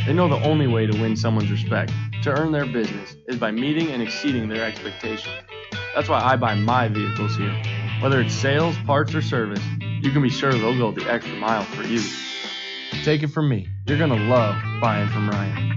They know the only way to win someone's respect, to earn their business, is by meeting and exceeding their expectations. That's why I buy my vehicles here. Whether it's sales, parts, or service, you can be sure they'll go the extra mile for you. Take it from me, you're going to love buying from Ryan.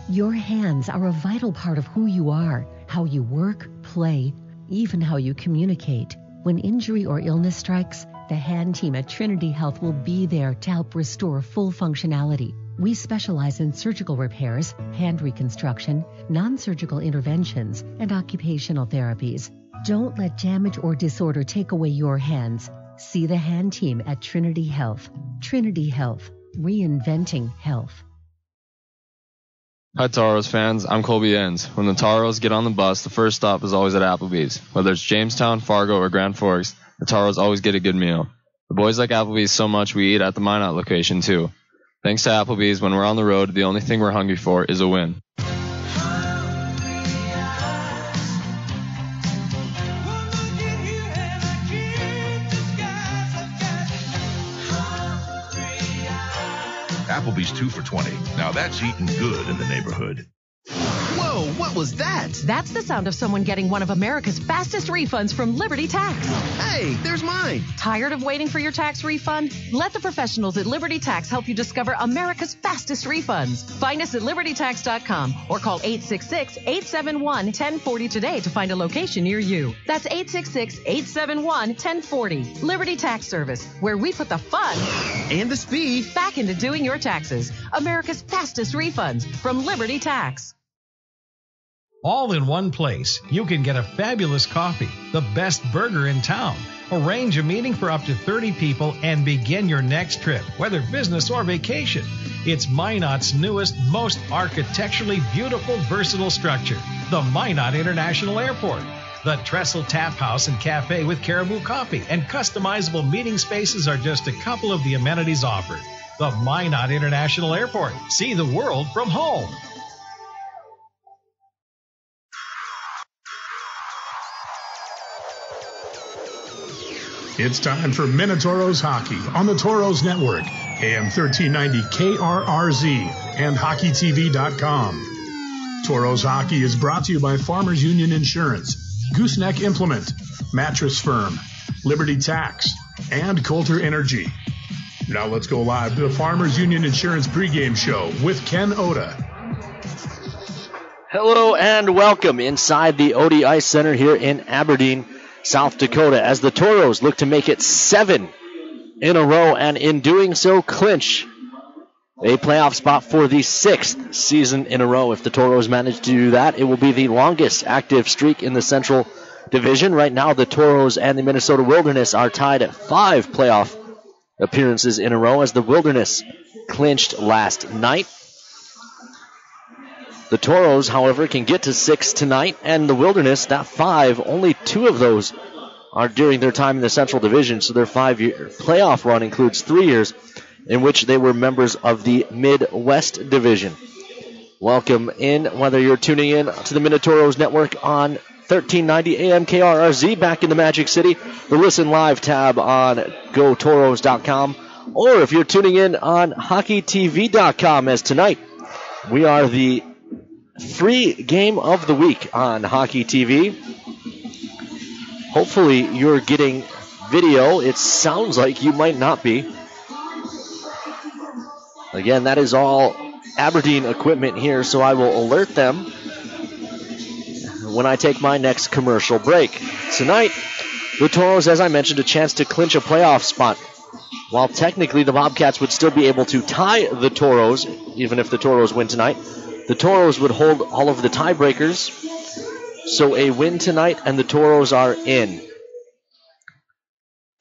Your hands are a vital part of who you are, how you work, play, even how you communicate. When injury or illness strikes, the hand team at Trinity Health will be there to help restore full functionality. We specialize in surgical repairs, hand reconstruction, non-surgical interventions, and occupational therapies. Don't let damage or disorder take away your hands. See the hand team at Trinity Health. Trinity Health, reinventing health. Hi Toros fans, I'm Colby Enns. When the Toros get on the bus, the first stop is always at Applebee's. Whether it's Jamestown, Fargo, or Grand Forks, the Toros always get a good meal. The boys like Applebee's so much we eat at the Minot location too. Thanks to Applebee's, when we're on the road, the only thing we're hungry for is a win. Applebee's 2 for $20. Now that's eating good in the neighborhood. Whoa, what was that? That's the sound of someone getting one of America's fastest refunds from Liberty Tax. Hey, there's mine. Tired of waiting for your tax refund? Let the professionals at Liberty Tax help you discover America's fastest refunds. Find us at libertytax.com or call 866-871-1040 today to find a location near you. That's 866-871-1040. Liberty Tax Service, where we put the fun and the speed back into doing your taxes. America's fastest refunds from Liberty Tax. All in one place, you can get a fabulous coffee, the best burger in town, arrange a meeting for up to 30 people, and begin your next trip, whether business or vacation. It's Minot's newest, most architecturally beautiful, versatile structure, the Minot International Airport. The Trestle Tap House and Cafe with Caribou Coffee and customizable meeting spaces are just a couple of the amenities offered. The Minot International Airport. See the world from home. It's time for Minotauros Hockey on the Toros Network, AM 1390 KRRZ, and HockeyTV.com. Toros Hockey is brought to you by Farmers Union Insurance, Gooseneck Implement, Mattress Firm, Liberty Tax, and Coulter Energy. Now let's go live to the Farmers Union Insurance pregame show with Ken Oda. Hello and welcome inside the Odie Ice Center here in Aberdeen, South Dakota, as the Toros look to make it 7 in a row, and in doing so clinch a playoff spot for the 6th season in a row. If the Toros manage to do that, it will be the longest active streak in the Central Division. Right now, the Toros and the Minnesota Wilderness are tied at 5 playoff appearances in a row, as the Wilderness clinched last night. The Toros, however, can get to 6 tonight, and the Wilderness, that 5, only 2 of those are during their time in the Central Division, so their 5-year playoff run includes 3 years in which they were members of the Midwest Division. Welcome in, whether you're tuning in to the Minotauros Network on 1390 AM KRRZ back in the Magic City, the Listen Live tab on GoToros.com, or if you're tuning in on HockeyTV.com, as tonight we are the free game of the week on Hockey TV. Hopefully you're getting video. It sounds like you might not be. Again, that is all Aberdeen equipment here, so I will alert them when I take my next commercial break. Tonight, the Toros, as I mentioned, a chance to clinch a playoff spot. While technically the Bobcats would still be able to tie the Toros, even if the Toros win tonight, the Toros would hold all of the tiebreakers. So a win tonight and the Toros are in.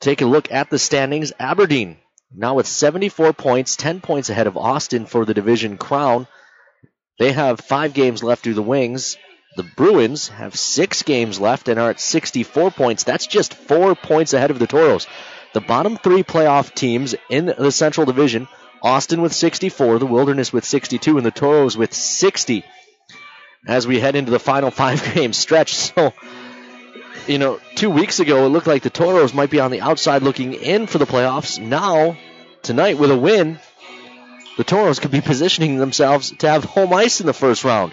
Take a look at the standings. Aberdeen now with 74 points, 10 points ahead of Austin for the division crown. They have 5 games left through the Wings. The Bruins have 6 games left and are at 64 points. That's just 4 points ahead of the Toros. The bottom 3 playoff teams in the Central Division, Austin with 64, the Wilderness with 62, and the Toros with 60 as we head into the final 5-game stretch. So 2 weeks ago, it looked like the Toros might be on the outside looking in for the playoffs. Now, tonight with a win, the Toros could be positioning themselves to have home ice in the first round.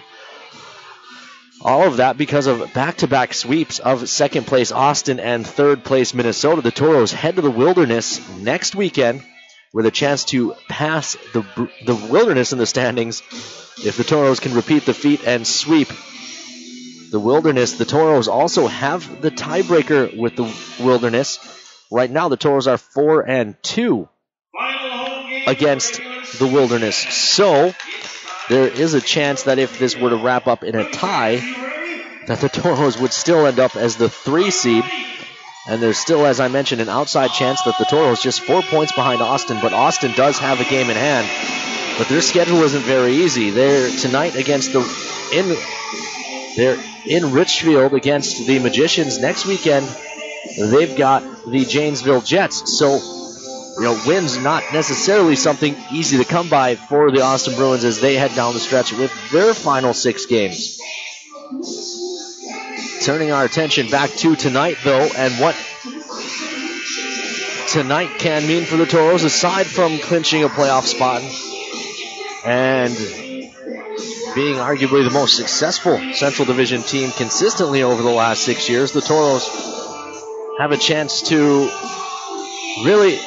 All of that because of back-to-back sweeps of second place Austin and third place Minnesota. The Toros head to the Wilderness next weekend with a chance to pass the Wilderness in the standings if the Toros can repeat the feat and sweep the Wilderness. The Toros also have the tiebreaker with the Wilderness. Right now, the Toros are 4-2 against the Wilderness. So there is a chance that if this were to wrap up in a tie, that the Toros would still end up as the 3 seed. And there's still, as I mentioned, an outside chance that the Toros just 4 points behind Austin, but Austin does have a game in hand. But their schedule isn't very easy. They're tonight against they're in Richfield against the Magicians. Next weekend, they've got the Janesville Jets. So, wins not necessarily something easy to come by for the Austin Bruins as they head down the stretch with their final 6 games. Turning our attention back to tonight, though, and what tonight can mean for the Toros, aside from clinching a playoff spot and being arguably the most successful Central Division team consistently over the last 6 years, the Toros have a chance to really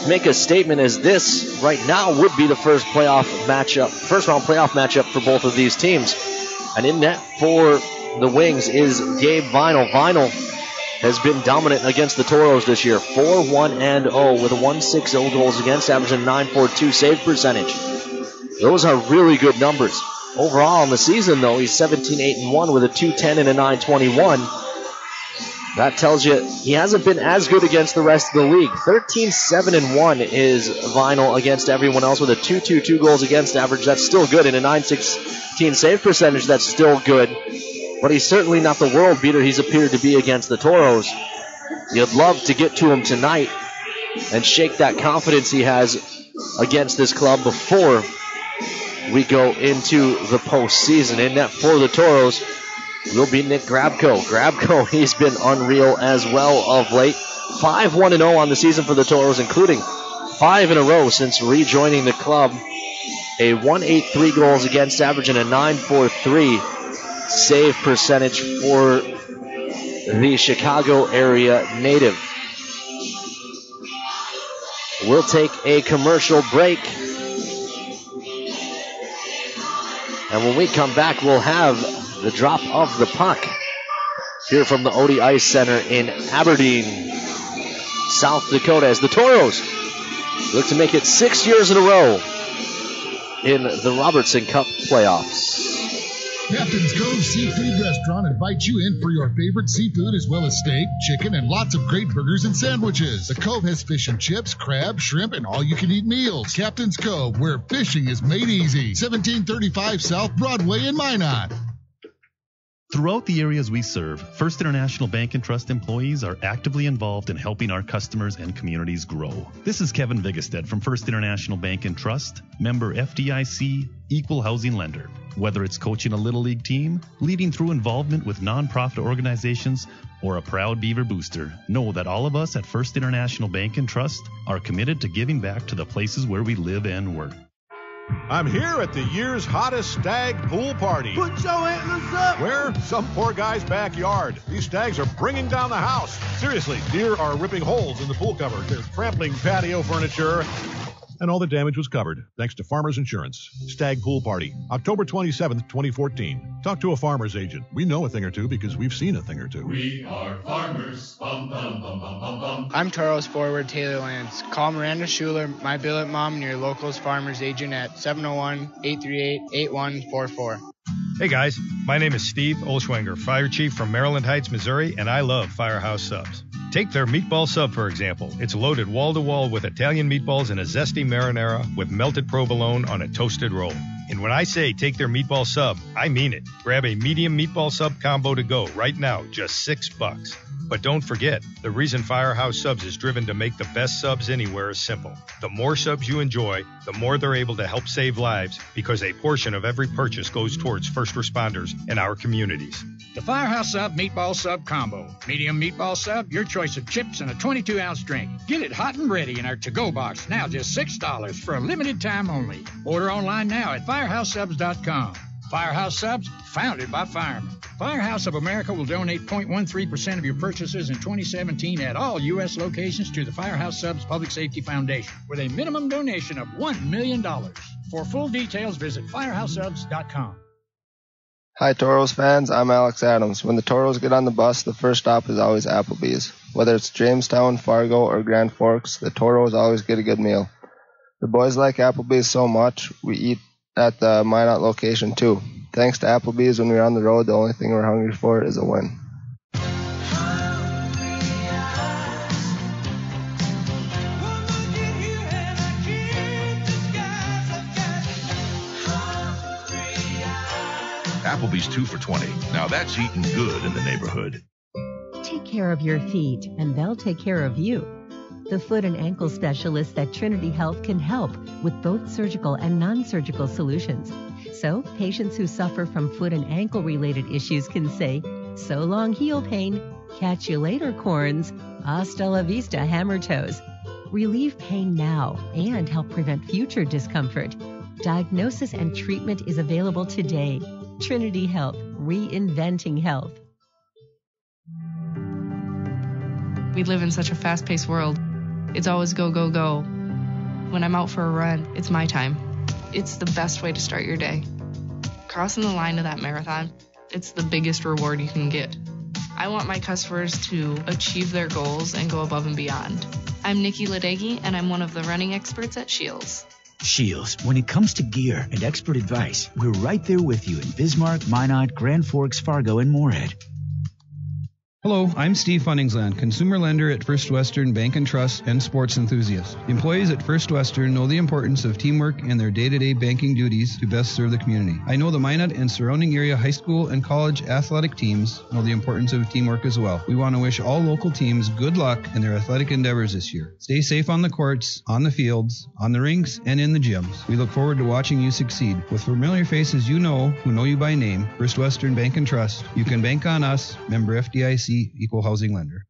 make a statement, as this right now would be the first round playoff matchup for both of these teams. And in net for the Wings is Gabe Vinyl. Vinyl has been dominant against the Toros this year, 4-1-0 with a 1.60 goals against, averaging 9.42 save percentage. Those are really good numbers. Overall in the season, though, he's 17-8-1 with a 2.10 and a 9.21. That tells you he hasn't been as good against the rest of the league. 13-7-1 is Vinyl against everyone else with a 2.22 goals against average. That's still good. And a 9.16 save percentage, that's still good. But he's certainly not the world beater he's appeared to be against the Toros. You'd love to get to him tonight and shake that confidence he has against this club before we go into the postseason. In net for the Toros will be Nick Grabko. Grabko, he's been unreal as well of late. 5-1-0 on the season for the Toros, including 5 in a row since rejoining the club. A 1.83 goals against average and a 9.43 save percentage for the Chicago area native. We'll take a commercial break. And when we come back, we'll have the drop of the puck here from the Odie Ice Center in Aberdeen, South Dakota, as the Toros look to make it 6 years in a row in the Robertson Cup playoffs. Captain's Cove Seafood Restaurant invites you in for your favorite seafood, as well as steak, chicken, and lots of great burgers and sandwiches. The Cove has fish and chips, crab, shrimp, and all-you-can-eat meals. Captain's Cove, where fishing is made easy. 1735 South Broadway in Minot. Throughout the areas we serve, First International Bank and Trust employees are actively involved in helping our customers and communities grow. This is Kevin Vigestad from First International Bank and Trust, member FDIC, equal housing lender. Whether it's coaching a Little League team, leading through involvement with nonprofit organizations, or a proud Beaver booster, know that all of us at First International Bank and Trust are committed to giving back to the places where we live and work. I'm here at the year's hottest stag pool party. Put your antlers up! Where? Some poor guy's backyard. These stags are bringing down the house. Seriously, deer are ripping holes in the pool cover. They're trampling patio furniture. And all the damage was covered, thanks to Farmers Insurance. Stag Pool Party, October 27th, 2014. Talk to a farmer's agent. We know a thing or two because we've seen a thing or two. We are farmers. Bum, bum, bum, bum, bum, bum. I'm Taros forward Taylor Lance. Call Miranda Schuler, my billet mom, and your local's farmer's agent at 701-838-8144. Hey guys, my name is Steve Olschwenger, Fire Chief from Maryland Heights, Missouri, and I love Firehouse Subs. Take their meatball sub, for example. It's loaded wall-to-wall with Italian meatballs and a zesty marinara with melted provolone on a toasted roll. And when I say take their meatball sub, I mean it. Grab a medium meatball sub combo to go right now, just $6. But don't forget, the reason Firehouse Subs is driven to make the best subs anywhere is simple. The more subs you enjoy, the more they're able to help save lives, because a portion of every purchase goes towards first responders in our communities. The Firehouse Sub Meatball Sub Combo. Medium meatball sub, your choice of chips and a 22-ounce drink. Get it hot and ready in our to-go box, now just $6 for a limited time only. Order online now at firehousesubs.com. Firehouse Subs, founded by firemen. Firehouse of America will donate 0.13% of your purchases in 2017 at all U.S. locations to the Firehouse Subs Public Safety Foundation with a minimum donation of $1 million. For full details, visit firehousesubs.com. Hi, Toros fans. I'm Alex Adams. When the Toros get on the bus, the first stop is always Applebee's. Whether it's Jamestown, Fargo, or Grand Forks, the Toros always get a good meal. The boys like Applebee's so much, we eat at the Minot location too. Thanks to Applebee's, when we're on the road, the only thing we're hungry for is a win. Applebee's 2 for $20. Now that's eating good in the neighborhood. Take care of your feet, and they'll take care of you. The foot and ankle specialists at Trinity Health can help with both surgical and non-surgical solutions. So, patients who suffer from foot and ankle related issues can say, "So long, heel pain. Catch you later, corns. Hasta la vista, hammer toes." Relieve pain now and help prevent future discomfort. Diagnosis and treatment is available today. Trinity Health, reinventing health. We live in such a fast-paced world. It's always go, go, go. When I'm out for a run, it's my time. It's the best way to start your day. Crossing the line of that marathon, it's the biggest reward you can get. I want my customers to achieve their goals and go above and beyond. I'm Nikki Ladegi, and I'm one of the running experts at Shields. Shields, when it comes to gear and expert advice, we're right there with you in Bismarck, Minot, Grand Forks, Fargo, and Moorhead. Hello, I'm Steve Funningsland, consumer lender at First Western Bank and Trust and sports enthusiast. Employees at First Western know the importance of teamwork and their day-to-day banking duties to best serve the community. I know the Minot and surrounding area high school and college athletic teams know the importance of teamwork as well. We want to wish all local teams good luck in their athletic endeavors this year. Stay safe on the courts, on the fields, on the rinks, and in the gyms. We look forward to watching you succeed. With familiar faces you know, who know you by name, First Western Bank and Trust, you can bank on us, member FDIC, equal housing lender.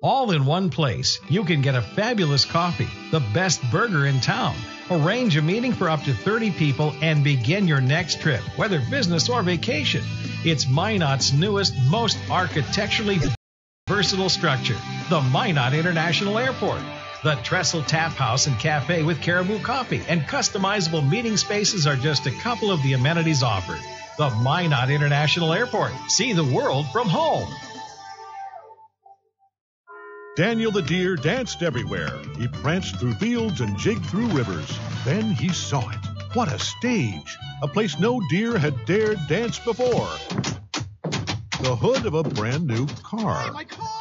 All in one place, you can get a fabulous coffee, the best burger in town, arrange a meeting for up to 30 people, and begin your next trip, whether business or vacation. It's Minot's newest, most architecturally versatile structure, the Minot International Airport. The Trestle Tap House and Cafe with Caribou Coffee and customizable meeting spaces are just a couple of the amenities offered. The Minot International Airport. See the world from home. Daniel the deer danced everywhere. He pranced through fields and jigged through rivers. Then he saw it. What a stage! A place no deer had dared dance before. The hood of a brand new car.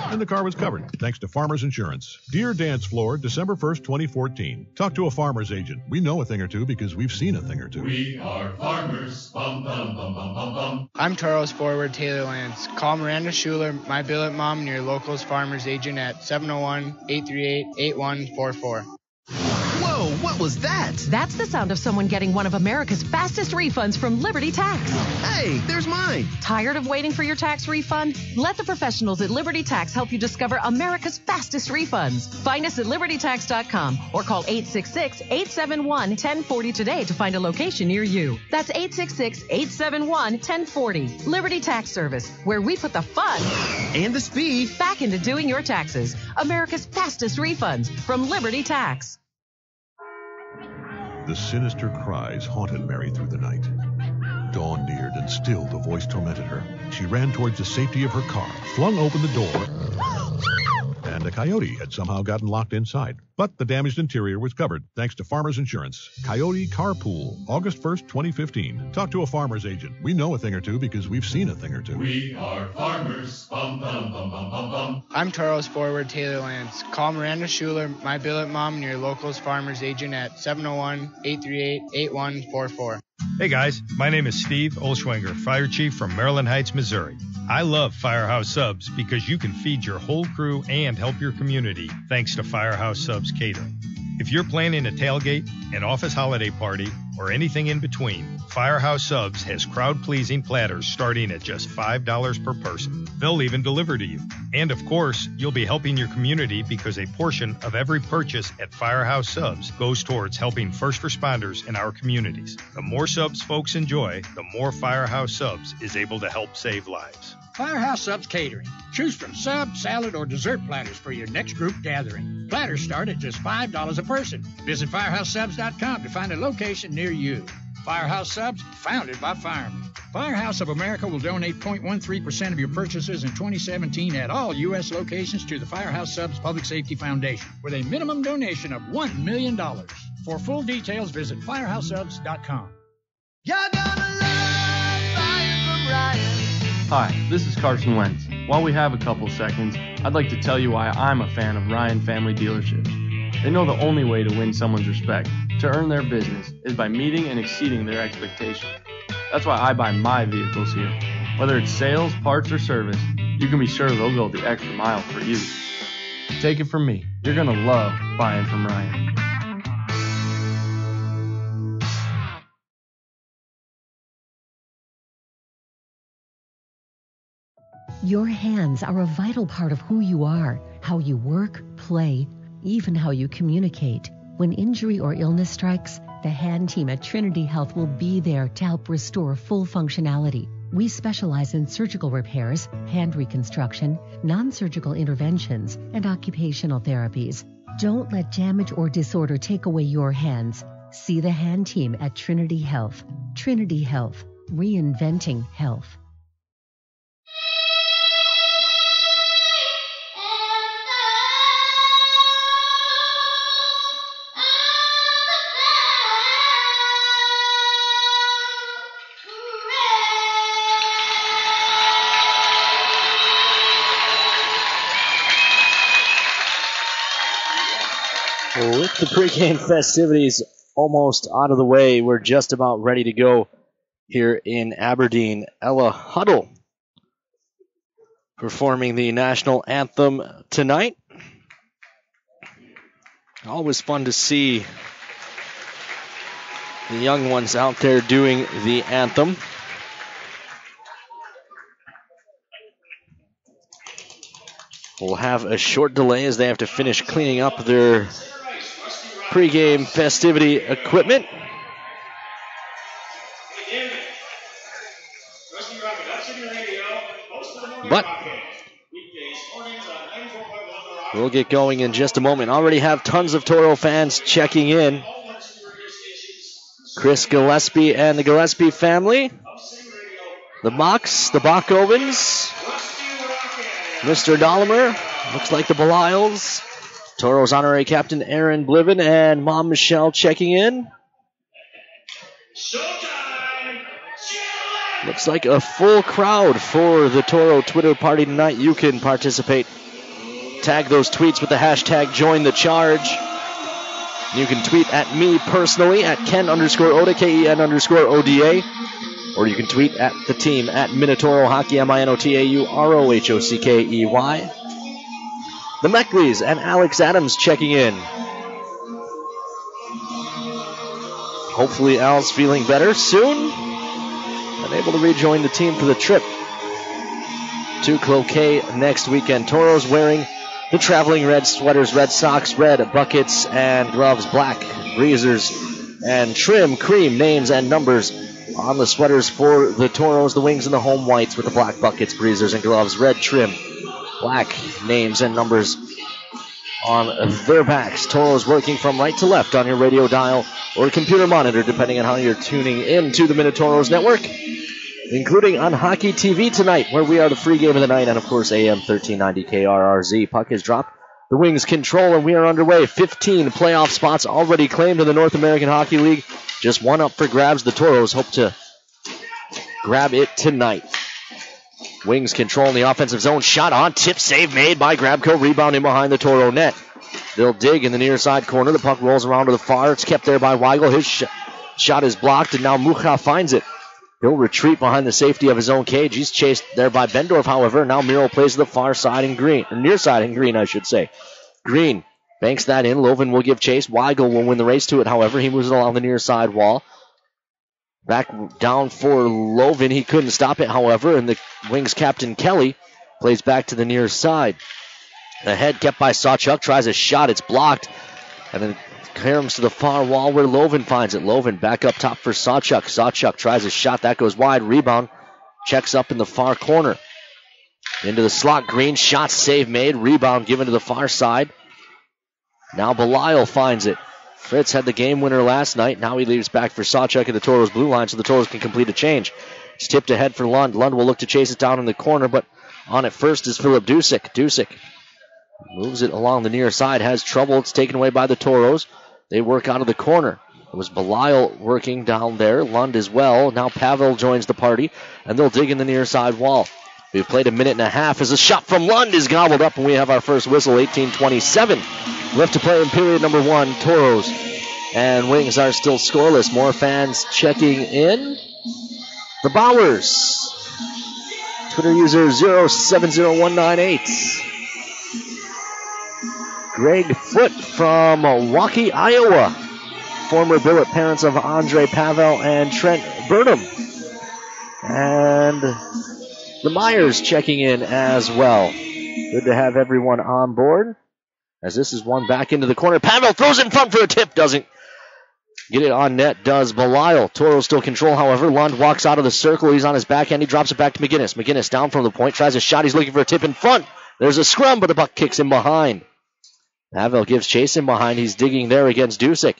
And the car was covered, thanks to Farmers Insurance. Deer Dance Floor, December 1st, 2014. Talk to a farmer's agent. We know a thing or two because we've seen a thing or two. We are farmers. Bum, bum, bum, bum, bum, bum. I'm Toros forward Taylor Lance. Call Miranda Schuler, my billet mom, and your locals farmers agent at 701-838-8144. Whoa, what was that? That's the sound of someone getting one of America's fastest refunds from Liberty Tax. Hey, there's mine. Tired of waiting for your tax refund? Let the professionals at Liberty Tax help you discover America's fastest refunds. Find us at libertytax.com or call 866-871-1040 today to find a location near you. That's 866-871-1040. Liberty Tax Service, where we put the fun and the speed back into doing your taxes. America's fastest refunds from Liberty Tax. The sinister cries haunted Mary through the night. Dawn neared, and still the voice tormented her. She ran towards the safety of her car, flung open the door, and a coyote had somehow gotten locked inside. But the damaged interior was covered, thanks to Farmers Insurance. Coyote Carpool, August 1st, 2015. Talk to a farmer's agent. We know a thing or two because we've seen a thing or two. We are farmers. Bum, bum, bum, bum, bum, bum. I'm Toros forward Taylor Lance. Call Miranda Schuler, my billet mom, and your locals farmers agent at 701-838-8144. Hey guys, my name is Steve Olschwenger, Fire Chief from Maryland Heights, Missouri. I love Firehouse Subs because you can feed your whole crew and help your community thanks to Firehouse Subs Catering. If you're planning a tailgate, an office holiday party, or anything in between, Firehouse Subs has crowd-pleasing platters starting at just $5 per person. They'll even deliver to you. And of course, you'll be helping your community because a portion of every purchase at Firehouse Subs goes towards helping first responders in our communities. The more subs folks enjoy, the more Firehouse Subs is able to help save lives. Firehouse Subs Catering. Choose from sub, salad, or dessert platters for your next group gathering. Platters start at just $5 a person. Visit firehousesubs.com to find a location near you. Firehouse Subs, founded by firemen. Firehouse of America will donate 0.13% of your purchases in 2017 at all U.S. locations to the Firehouse Subs Public Safety Foundation with a minimum donation of $1 million. For full details, visit firehousesubs.com. You're gonna love Fire from Ryan. Hi, this is Carson Wentz. While we have a couple seconds, I'd like to tell you why I'm a fan of Ryan Family Dealerships. They know the only way to win someone's respect, to earn their business, is by meeting and exceeding their expectations. That's why I buy my vehicles here. Whether it's sales, parts, or service, you can be sure they'll go the extra mile for you. Take it from me, you're going to love buying from Ryan. Your hands are a vital part of who you are, how you work, play, even how you communicate. When injury or illness strikes, the hand team at Trinity Health will be there to help restore full functionality. We specialize in surgical repairs, hand reconstruction, non-surgical interventions, and occupational therapies. Don't let damage or disorder take away your hands. See the hand team at Trinity Health. Trinity Health, reinventing health. With the pregame festivities almost out of the way, we're just about ready to go here in Aberdeen. Ella Huddle performing the national anthem tonight. Always fun to see the young ones out there doing the anthem. We'll have a short delay as they have to finish cleaning up their pregame festivity equipment. But we'll get going in just a moment. Already have tons of Toro fans checking in. Chris Gillespie and the Gillespie family. The Mocs, the Bachovens, Mr. Dollimer, looks like the Belials. Toro's honorary captain Aaron Bliven and Mom Michelle checking in. Looks like a full crowd for the Toro Twitter party tonight. You can participate. Tag those tweets with the hashtag #JoinTheCharge. You can tweet at me personally at Ken_Oda, KEN_ODA. Or you can tweet at the team at Minotauros Hockey, MINOTAUROHOCKEY. The Meckleys and Alex Adams checking in. Hopefully Al's feeling better soon and able to rejoin the team for the trip to Cloquet next weekend. Toro's wearing the traveling red sweaters, red socks, red buckets and gloves, black breezers and trim, cream, names and numbers on the sweaters for the Toros, the Wings, and the home whites with the black buckets, breezers, and gloves, red trim, black names and numbers on their backs. Toros working from right to left on your radio dial or computer monitor, depending on how you're tuning in to the Minotauros Network, including on Hockey TV tonight, where we are the free game of the night, and of course AM 1390 KRRZ. Puck is dropped. The Wings control, and we are underway. 15 playoff spots already claimed in the North American Hockey League. Just one up for grabs. The Toros hope to grab it tonight. Wings control in the offensive zone. Shot on. Tip save made by Grabco. Rebound in behind the Toro net. They'll dig in the near side corner. The puck rolls around to the far. It's kept there by Weigel. His Shot is blocked, and now Mucha finds it. He'll retreat behind the safety of his own cage. He's chased there by Bendorf, however. Now Miro plays to the far side in green, or near side in green, I should say. Green banks that in. Loven will give chase. Weigel will win the race to it, however. He moves it along the near side wall. Back down for Loven. He couldn't stop it, however, and the Wings captain Kelly plays back to the near side. The head kept by Sawchuk, tries a shot. It's blocked, and then comes to the far wall where Loven finds it. Loven back up top for Sawchuk. Sawchuk tries a shot. That goes wide. Rebound. Checks up in the far corner. Into the slot. Green shot. Save made. Rebound given to the far side. Now Belisle finds it. Fritz had the game winner last night. Now he leaves back for Sawchuk at the Toros blue line so the Toros can complete a change. It's tipped ahead for Lund. Lund will look to chase it down in the corner, but on it first is Philip Dusick. Dusick moves it along the near side. Has trouble. It's taken away by the Toros. They work out of the corner. It was Belisle working down there. Lund as well. Now Pavel joins the party, and they'll dig in the near side wall. We've played a minute and a half as a shot from Lund is gobbled up, and we have our first whistle, 18:27. Left to play in period number 1. Toros and Wings are still scoreless. More fans checking in. The Bowers. Twitter user 070198. Greg Foote from Milwaukee, Iowa. Former billet parents of Andre Pavel and Trent Burnham. And the Myers checking in as well. Good to have everyone on board. As this is one back into the corner. Pavel throws it in front for a tip. Doesn't get it on net. Does Belisle. Toros still control, however. Lund walks out of the circle. He's on his backhand. He drops it back to McGinnis. McGinnis down from the point. Tries a shot. He's looking for a tip in front. There's a scrum, but the puck kicks him behind. Pavel gives chase in behind. He's digging there against Dusick.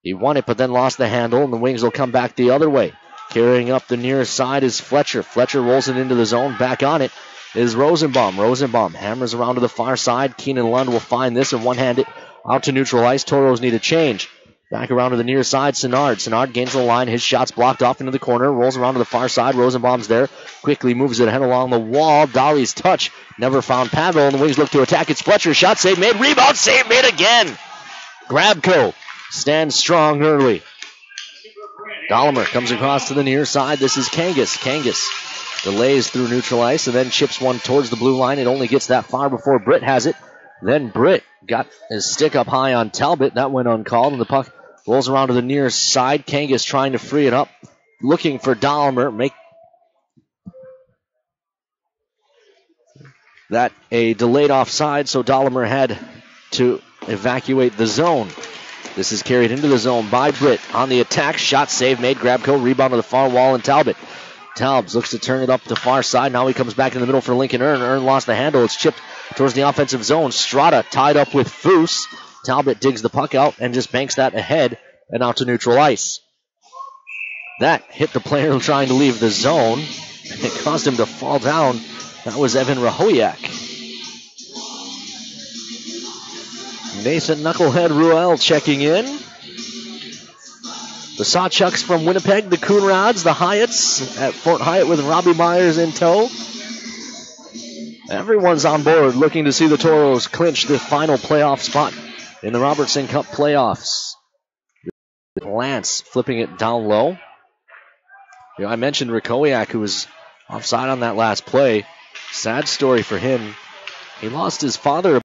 He won it, but then lost the handle, and the Wings will come back the other way. Carrying up the near side is Fletcher. Fletcher rolls it into the zone. Back on it is Rosenbaum. Rosenbaum hammers around to the far side. Keenan Lund will find this and one-hand it out to neutral ice. Toros need a change. Back around to the near side, Sinnard. Sinnard gains the line. His shot's blocked off into the corner. Rolls around to the far side. Rosenbaum's there. Quickly moves it ahead along the wall. Dolly's touch. Never found Pavel, and the Wings look to attack. It's Fletcher. Shot save made. Rebound save made again. Grabko stands strong early. Dahlemer comes across to the near side. This is Kangas. Kangas delays through neutral ice and then chips one towards the blue line. It only gets that far before Britt has it. Then Britt got his stick up high on Talbot. That went uncalled, and the puck rolls around to the near side. Kangas trying to free it up. Looking for Dahlemer. Make that a delayed offside, so Dahlemer had to evacuate the zone. This is carried into the zone by Britt. On the attack, shot save made. Grabko, rebound to the far wall, and Talbot. Talbot looks to turn it up the far side. Now he comes back in the middle for Lincoln Earn. Earn lost the handle. It's chipped towards the offensive zone. Strata tied up with Foose. Talbot digs the puck out and just banks that ahead and out to neutral ice. That hit the player trying to leave the zone. It caused him to fall down. That was Evan Rahoyak. Nathan Knucklehead Ruel checking in. The Sawchucks from Winnipeg, the Coonrods, the Hyatts at Fort Hyatt with Robbie Myers in tow. Everyone's on board looking to see the Toros clinch the final playoff spot in the Robertson Cup playoffs. Lance flipping it down low. You know, I mentioned Rakowiak, who was offside on that last play. Sad story for him. He lost his father